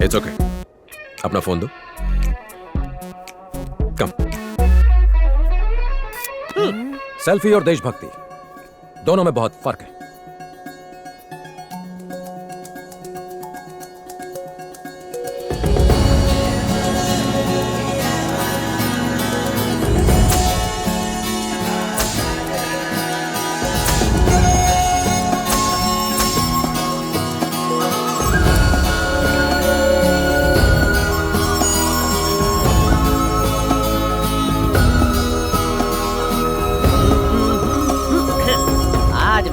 It's okay, अपना phone दो। कम। Selfie और देशभक्ति दोनों में बहुत फर्क है।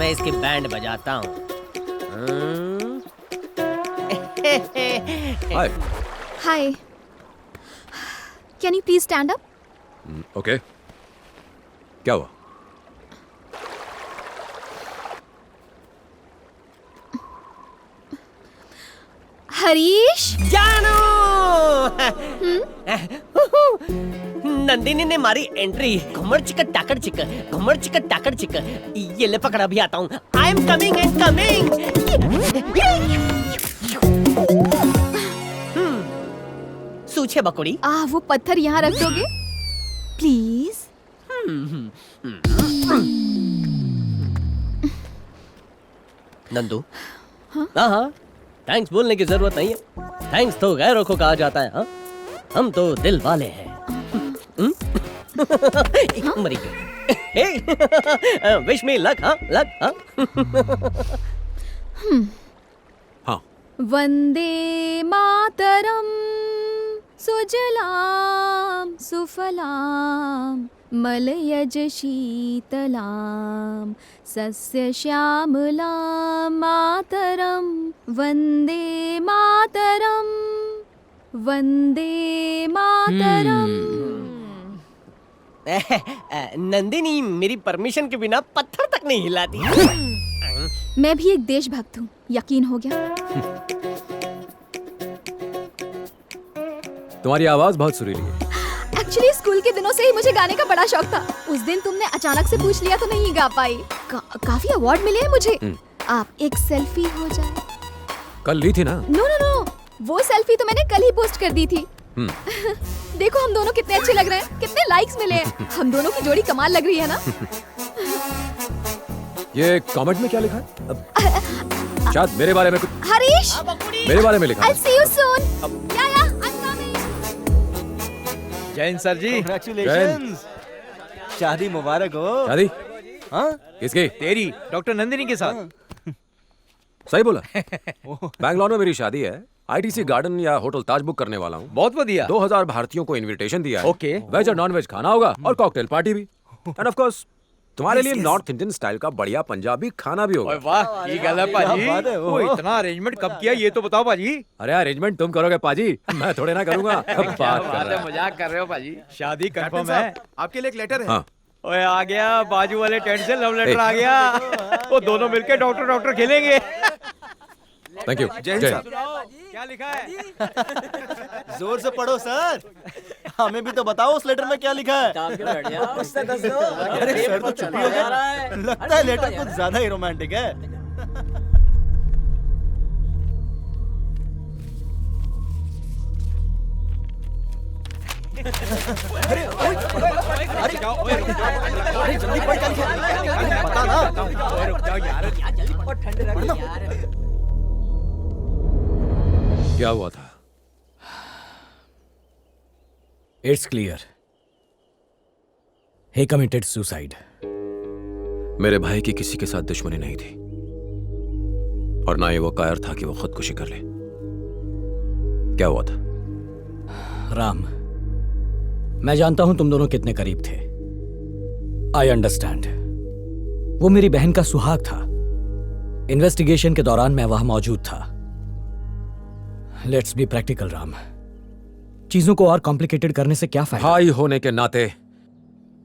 इसकी बैंड बजाता हूँ। Hi. Hi, can you please stand up? Okay, क्या हुआ? हरीश जानू। नंदिनी ने मारी एंट्री। घुमर चिक टाकर चिक, घुमर चिक टाकर चिक। ये ले पकड़ा, भी आता हूँ। I am coming and coming. सूछे बकुड़ी। वो पत्थर यहाँ रख दोगे प्लीज? नंदू। हाँ, थैंक्स बोलने की जरूरत नहीं है। थैंक्स तो गैरों को कहा जाता है। हाँ, हम तो दिल वाले हैं। मरी गई। Wish me luck. हाँ, लक। हाँ। वंदे मातरम सुजलाम सुफलाम मलयज शीतलाम सस्य श्यामलाम मातरम वंदे मातरम वंदे मातरम। नंदिनी मेरी परमिशन के बिना पत्थर तक नहीं हिलाती। मैं भी एक देशभक्त हूँ, यकीन हो गया? तुम्हारी आवाज बहुत सुरीली है। एक्चुअली स्कूल के दिनों से ही मुझे गाने का बड़ा शौक था। उस दिन तुमने अचानक से पूछ लिया तो नहीं गा पाई। काफी अवार्ड मिले हैं मुझे। आप एक सेल्फी हो जाए। कल ली थी ना? नो नो नो, वो सेल्फी तो मैंने कल ही पोस्ट कर दी थी। देखो हम दोनों कितने अच्छे लग रहे हैं, कितने लाइक्स मिले हैं। हम दोनों की जोड़ी कमाल लग रही है ना? ये कमेंट में क्या लिखा है? शायद मेरे बारे में कुछ। हरीश, मेरे बारे में लिखा है। I'll see you soon. Yeah, I'm coming. Jain sir ji, Congratulations. शादी मुबारक हो। शादी? हाँ? किसकी? तेरी, डॉक्टर नंदिनी के साथ। सही बोला। बैंगलोर में मेरी शादी है। ITC गार्डन या होटल ताज बुक करने वाला हूँ। बहुत बढ़िया। 2000 भारतीयों को इनविटेशन दिया है। ओके। वेज और नॉन वेज खाना होगा और कॉकटेल पार्टी भी। एंड ऑफ कोर्स तुम्हारे लिए नॉर्थ इंडियन स्टाइल का बढ़िया पंजाबी खाना भी होगा। वाह, ये गल है पाजी। वो इतना अरेंजमेंट कब किया ये तो बताओ पाजी। अरे अरेंजमेंट तुम करोगे पाजी, मैं थोड़े ना करूंगा। बात कर रहा है। मजाक कर रहे हो पाजी। शादी कंफर्म है। आपके लिए एक लेटर है। हाँ। ओए आ गया, बाजू वाले टेंट से लव लेटर आ गया। वो दोनों मिलके डॉक्टर डॉक्टर खेलेंगे। Thank you. जय हिंद जय। साहब। क्या लिखा है? जोर से पढ़ो सर, हमें भी तो बताओ उस लेटर में क्या लिखा है। अरे सर तो चुप ही हो गए। लगता है लेटर कुछ ज्यादा ही रोमांटिक है। अरे जल्दी पढ़, क्या लिखा है? बता ना। क्या हुआ था? It's clear. He committed suicide. मेरे भाई की किसी के साथ दुश्मनी नहीं थी और ना ही वो कायर था कि वो खुदकुशी कर ले। क्या हुआ था? राम, मैं जानता हूं तुम दोनों कितने करीब थे। I understand. वो मेरी बहन का सुहाग था। इन्वेस्टिगेशन के दौरान मैं वहां मौजूद था। Let's be practical Ram. चीजों को और कॉम्प्लिकेटेड करने से क्या फायदा? भाई होने के नाते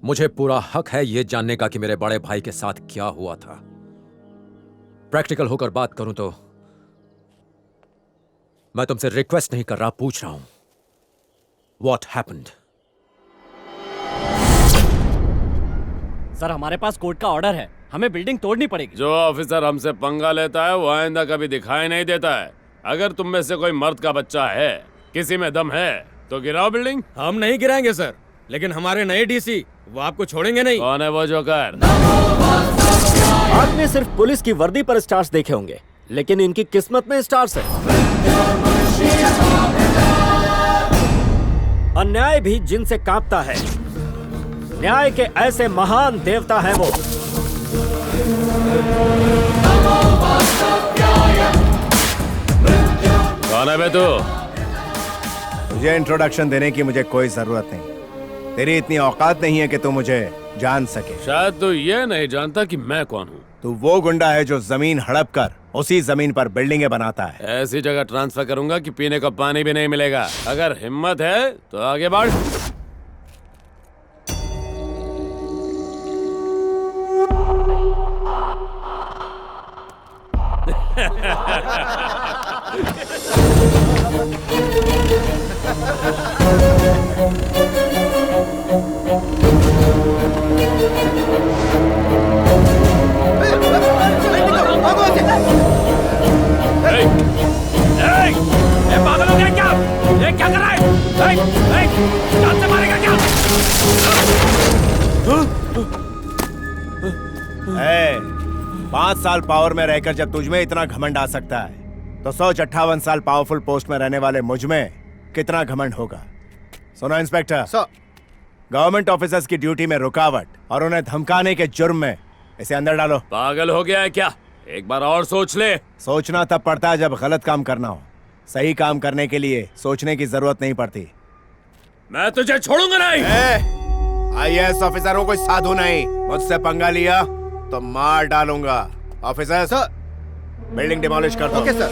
मुझे पूरा हक है यह जानने का कि मेरे बड़े भाई के साथ क्या हुआ था। प्रैक्टिकल होकर बात करूं तो मैं तुमसे रिक्वेस्ट नहीं कर रहा, पूछ रहा हूं। What happened? सर, हमारे पास कोर्ट का ऑर्डर है, हमें बिल्डिंग तोड़नी पड़ेगी। जो ऑफिसर हमसे पंगा लेता है वो आइंदा कभी दिखाई नहीं देता है। अगर तुम में से कोई मर्द का बच्चा है, किसी में दम है, तो गिराओ बिल्डिंग। हम नहीं गिराएंगे सर, लेकिन हमारे नए डीसी वो आपको छोड़ेंगे नहीं। कौन है वो जोकर? आपने सिर्फ पुलिस की वर्दी पर स्टार्स देखे होंगे, लेकिन इनकी किस्मत में स्टार्स है। अन्याय भी जिनसे कांपता है, न्याय के ऐसे महान देवता हैं वो। कौन है बे तू? तुझे इंट्रोडक्शन देने की मुझे कोई जरूरत नहीं। तेरी इतनी औकात नहीं है कि तू मुझे जान सके। शायद तू ये नहीं जानता कि मैं कौन हूँ। तू वो गुंडा है जो जमीन हड़प कर उसी जमीन पर बिल्डिंगें बनाता है। ऐसी जगह ट्रांसफर करूंगा कि पीने का पानी भी नहीं मिलेगा। अगर हिम्मत है तो आगे बढ़। पागल हो गया क्या? ये क्या कर रहा है? जान से मारेगा क्या? ए, 5 साल पावर में रहकर जब तुझमें इतना घमंड आ सकता है, तो सोच 58 साल पावरफुल पोस्ट में रहने वाले मुझमें कितना घमंड होगा। सुनो इंस्पेक्टर, गवर्नमेंट ऑफिसर्स की ड्यूटी में रुकावट और उन्हें धमकाने के जुर्म में इसे अंदर डालो। पागल हो गया है क्या? एक बार और सोच ले। सोचना तब पड़ता है जब गलत काम करना हो। सही काम करने के लिए सोचने की जरूरत नहीं पड़ती। मैं तुझे छोड़ूंगा नहीं। IAS ऑफिसरों को साधु नहीं। मुझसे पंगा लिया तो मार डालूंगा। ऑफिसर सर, बिल्डिंग डिमोलिश कर दो। Okay sir.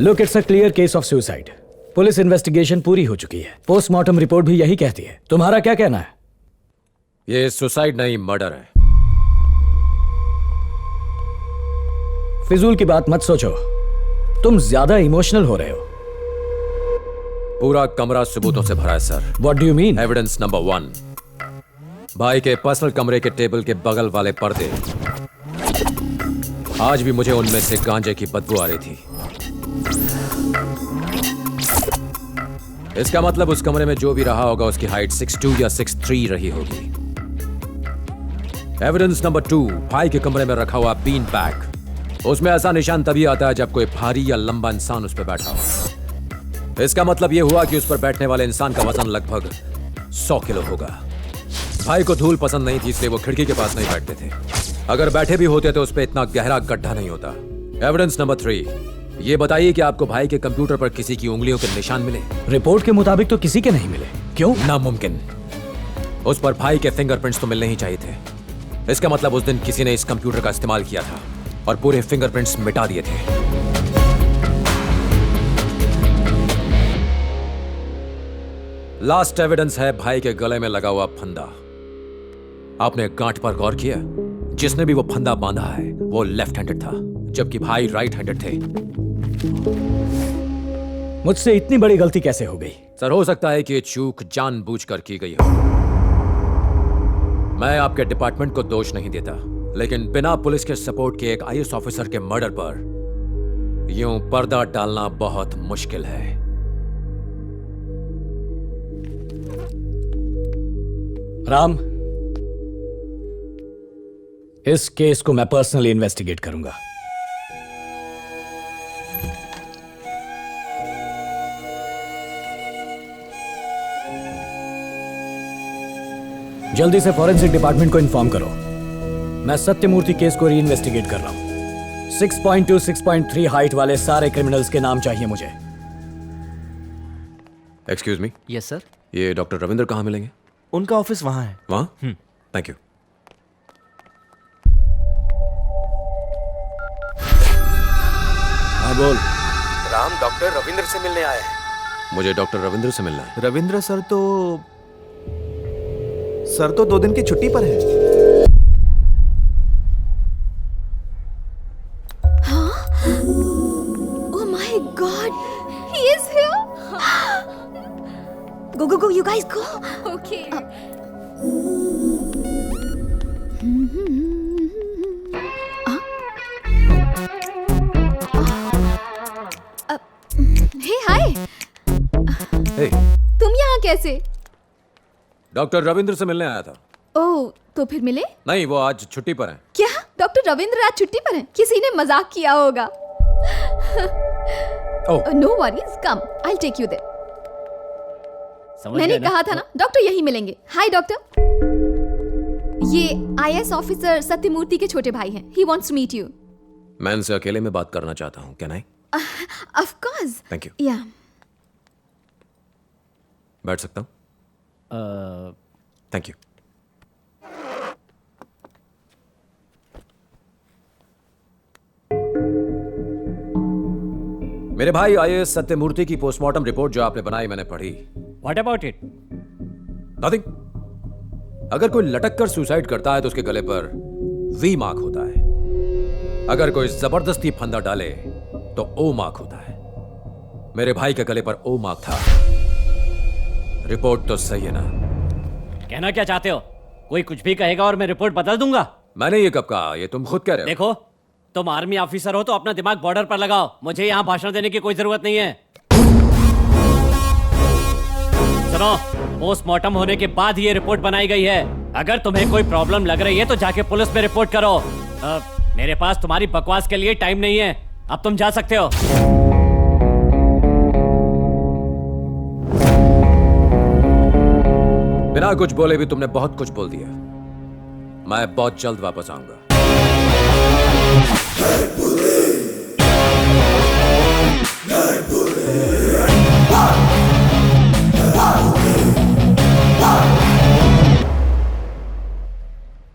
Look, it's a clear case of suicide. Police investigation पूरी हो चुकी है। पोस्टमार्टम रिपोर्ट भी यही कहती है। तुम्हारा क्या कहना है? ये सुसाइड नहीं, मर्डर है। फिजूल की बात मत सोचो, तुम ज्यादा इमोशनल हो रहे हो। पूरा कमरा सबूतों से भरा है sir. What do you mean? Evidence number 1, भाई के पर्सनल कमरे के टेबल के बगल वाले पर्दे। आज भी मुझे उनमें से गांजे की बदबू आ रही थी। इसका मतलब उस कमरे में जो भी रहा होगा उसकी हाइट 6'2" या 6'3" रही होगी। एविडेंस नंबर 2, भाई के कमरे में रखा हुआ बीन बैग। उसमें ऐसा निशान तभी आता है जब कोई भारी या लंबा इंसान उस पर बैठा हो। इसका मतलब यह हुआ कि उस पर बैठने वाले इंसान का वजन लगभग 100 किलो होगा। भाई को धूल पसंद नहीं थी, इसलिए वो खिड़की के पास नहीं बैठते थे। अगर बैठे भी होते तो उस पर इतना गहरा गड्ढा नहीं होता। एविडेंस नंबर 3, ये बताइए कि आपको भाई के कंप्यूटर पर किसी की उंगलियों के निशान मिले? रिपोर्ट के मुताबिक तो किसी के नहीं मिले। क्यों? नामुमकिन। उस पर भाई के फिंगरप्रिंट्स तो मिलने ही चाहिए थे। इसका मतलब उस दिन किसी ने इस कंप्यूटर का इस्तेमाल किया था और पूरे फिंगरप्रिंट्स मिटा दिए थे। लास्ट एविडेंस है भाई के गले में लगा हुआ फंदा। आपने गांठ पर गौर किया? जिसने भी वो फंदा बांधा है वो लेफ्ट हैंडेड था, जबकि भाई राइट हैंडेड थे। मुझसे इतनी बड़ी गलती कैसे हो गई? सर, हो सकता है कि ये चूक जानबूझकर की गई हो। मैं आपके डिपार्टमेंट को दोष नहीं देता, लेकिन बिना पुलिस के सपोर्ट के एक IAS ऑफिसर के मर्डर पर यूं पर्दा डालना बहुत मुश्किल है। राम, इस केस को मैं पर्सनली इन्वेस्टिगेट करूंगा। जल्दी से फॉरेंसिक डिपार्टमेंट को इन्फॉर्म करो। मैं सत्यमूर्ति केस को री इन्वेस्टिगेट कर रहा हूं। 6.2, 6.3 हाइट वाले सारे क्रिमिनल्स के नाम चाहिए मुझे। Excuse me. Yes sir. ये डॉक्टर रविंद्र कहाँ मिलेंगे? उनका ऑफिस वहां है। वहाँ? Thank you. हाँ बोल। राम डॉक्टर रविंद्र से मिलने आए हैं। मुझे डॉक्टर रविंद्र से मिलना है। रविंद्र सर तो 2 दिन की छुट्टी पर है। Oh my God, he is here. Go, you guys go. Okay. Hey, hi. हे, तुम यहाँ कैसे? डॉक्टर रविंद्र से मिलने आया था। ओह, तो फिर मिले? नहीं, वो आज छुट्टी पर हैं। क्या डॉक्टर रविंद्र आज छुट्टी पर हैं? किसी ने मजाक किया होगा। Oh, no worries, come, I take you there. समझ मैंने गए ना? कहा था ना, डॉक्टर यही मिलेंगे। हाय डॉक्टर, ये आईएएस ऑफिसर सत्यमूर्ति के छोटे भाई हैं। He wants to meet you. मैं इनसे अकेले में बात करना चाहता हूँ। Can I? Of course. Thank you. या बैठ सकता हूँ? Thank you. मेरे भाई आईएएस सत्यमूर्ति की पोस्टमार्टम रिपोर्ट जो आपने बनाई मैंने पढ़ी। What about it? नथिंग। अगर कोई लटक कर सुसाइड करता है तो उसके गले पर वी मार्क होता है। अगर कोई जबरदस्ती फंदा डाले तो ओ मार्क होता है। मेरे भाई के गले पर ओ मार्क था। रिपोर्ट तो सही है ना? कहना क्या चाहते हो? कोई कुछ भी कहेगा और मैं रिपोर्ट बदल दूंगा। मैंने ये कब कहा? ये तुम खुद कह रहे हो। देखो, तुम आर्मी ऑफिसर हो तो अपना दिमाग बॉर्डर पर लगाओ। मुझे यहाँ भाषण देने की कोई जरूरत नहीं है। सुनो, पोस्टमार्टम होने के बाद ये रिपोर्ट बनाई गई है। अगर तुम्हें कोई प्रॉब्लम लग रही है तो जाके पुलिस में रिपोर्ट करो। मेरे पास तुम्हारी बकवास के लिए टाइम नहीं है। अब तुम जा सकते हो। बिना कुछ बोले भी तुमने बहुत कुछ बोल दिया। मैं बहुत जल्द वापस आऊंगा।